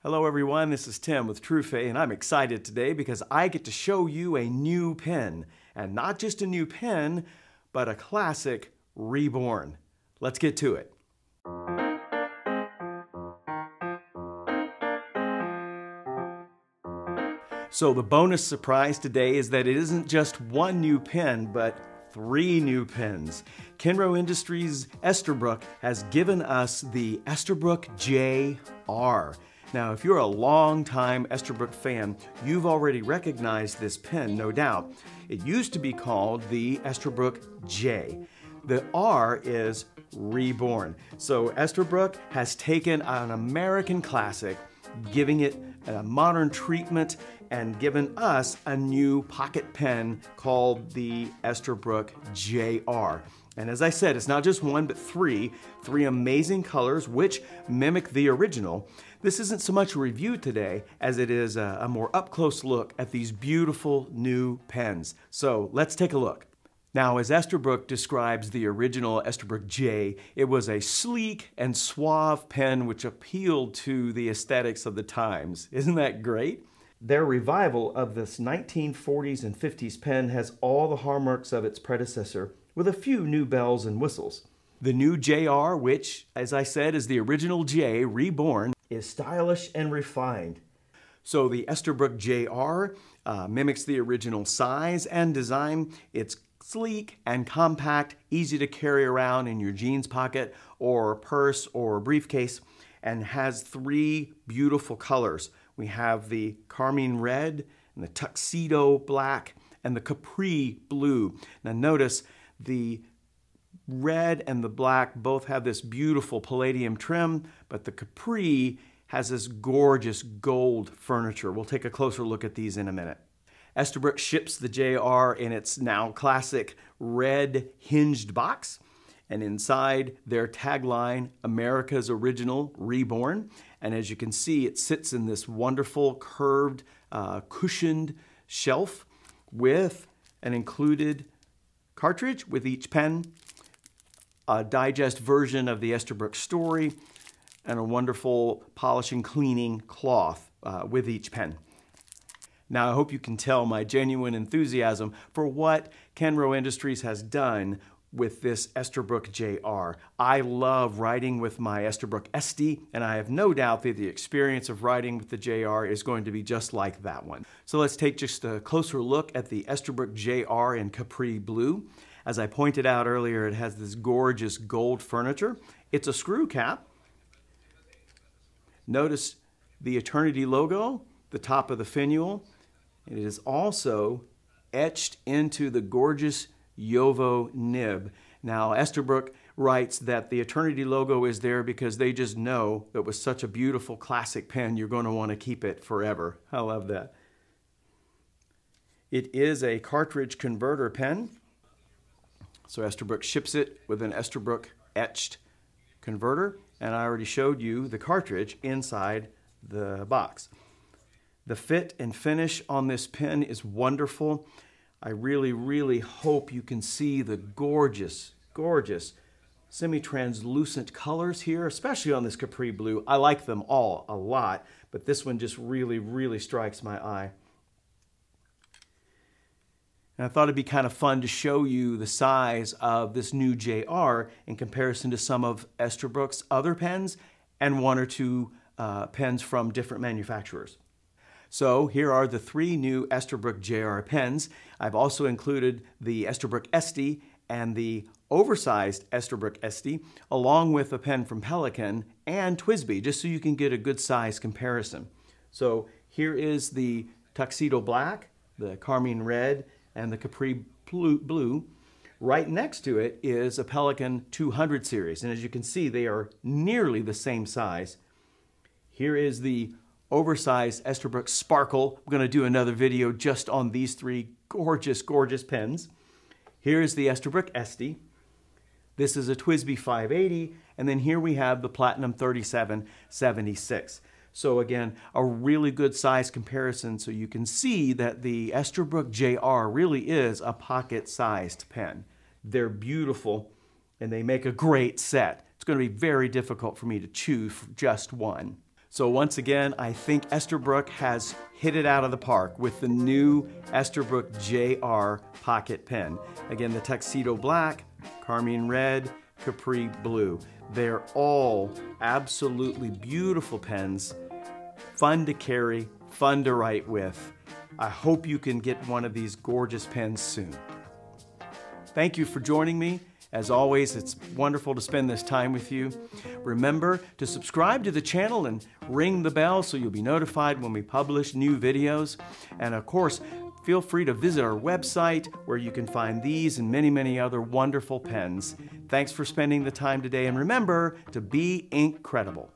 Hello everyone, this is Tim with Truphae, and I'm excited today because I get to show you a new pen. And not just a new pen, but a classic Reborn. Let's get to it. So the bonus surprise today is that it isn't just one new pen, but 3 new pens. Kenro Industries Esterbrook has given us the Esterbrook JR. Now, if you're a long-time Esterbrook fan, you've already recognized this pen, no doubt. It used to be called the Esterbrook J. The R is Reborn. So Esterbrook has taken an American classic, giving it a modern treatment, and given us a new pocket pen called the Esterbrook JR. And as I said, it's not just one, but three amazing colors which mimic the original. This isn't so much a review today as it is a more up-close look at these beautiful new pens. So let's take a look. Now, as Esterbrook describes the original Esterbrook J, it was a sleek and suave pen which appealed to the aesthetics of the times. Isn't that great? Their revival of this 1940s and 50s pen has all the hallmarks of its predecessor, with a few new bells and whistles. The new JR, which, as I said, is the original J, Reborn, is stylish and refined. So the Esterbrook JR mimics the original size and design. It's sleek and compact, easy to carry around in your jeans pocket or purse or briefcase, and has 3 beautiful colors. We have the carmine red and the tuxedo black and the capri blue. Now notice the red and the black both have this beautiful palladium trim, but the capri has this gorgeous gold furniture. We'll take a closer look at these in a minute. Esterbrook ships the JR in its now classic red hinged box, and inside their tagline, America's Original Reborn. And as you can see, it sits in this wonderful curved cushioned shelf with an included cartridge with each pen, a digest version of the Esterbrook story, and a wonderful polishing cleaning cloth with each pen. Now, I hope you can tell my genuine enthusiasm for what Kenro Industries has done with this Esterbrook JR. I love writing with my Esterbrook SD, and I have no doubt that the experience of writing with the JR is going to be just like that one. So let's take just a closer look at the Esterbrook JR in Capri Blue. As I pointed out earlier, it has this gorgeous gold furniture. It's a screw cap. Notice the Eternity logo, the top of the finial. It is also etched into the gorgeous Yovo nib. Now, Esterbrook writes that the Eternity logo is there because they just know that with such a beautiful classic pen, you're going to want to keep it forever. I love that. It is a cartridge converter pen. So Esterbrook ships it with an Esterbrook etched converter, and I already showed you the cartridge inside the box. The fit and finish on this pen is wonderful. I really hope you can see the gorgeous semi-translucent colors here, especially on this Capri Blue. I like them all a lot, but this one just really strikes my eye. And I thought it'd be kind of fun to show you the size of this new JR in comparison to some of Esterbrook's other pens and 1 or 2 pens from different manufacturers. So here are the 3 new Esterbrook JR pens. I've also included the Esterbrook SD and the oversized Esterbrook SD, along with a pen from Pelican and TWSBI, just so you can get a good size comparison. So here is the tuxedo black, the carmine red, and the capri blue. Right next to it is a Pelican 200 series, and as you can see, they are nearly the same size. Here is the oversized Esterbrook Sparkle. We're going to do another video just on these 3 gorgeous pens. Here is the Esterbrook SD. This is a TWSBI 580, and then here we have the Platinum 3776. So again, a really good size comparison, so you can see that the Esterbrook JR really is a pocket-sized pen. They're beautiful, and they make a great set. It's going to be very difficult for me to choose just one. So once again, I think Esterbrook has hit it out of the park with the new Esterbrook JR Pocket Pen. Again, the Tuxedo Black, Carmine Red, Capri Blue. They're all absolutely beautiful pens, fun to carry, fun to write with. I hope you can get one of these gorgeous pens soon. Thank you for joining me. As always, it's wonderful to spend this time with you. Remember to subscribe to the channel and ring the bell so you'll be notified when we publish new videos. And of course, feel free to visit our website where you can find these and many, many other wonderful pens. Thanks for spending the time today, and remember to be Incredible.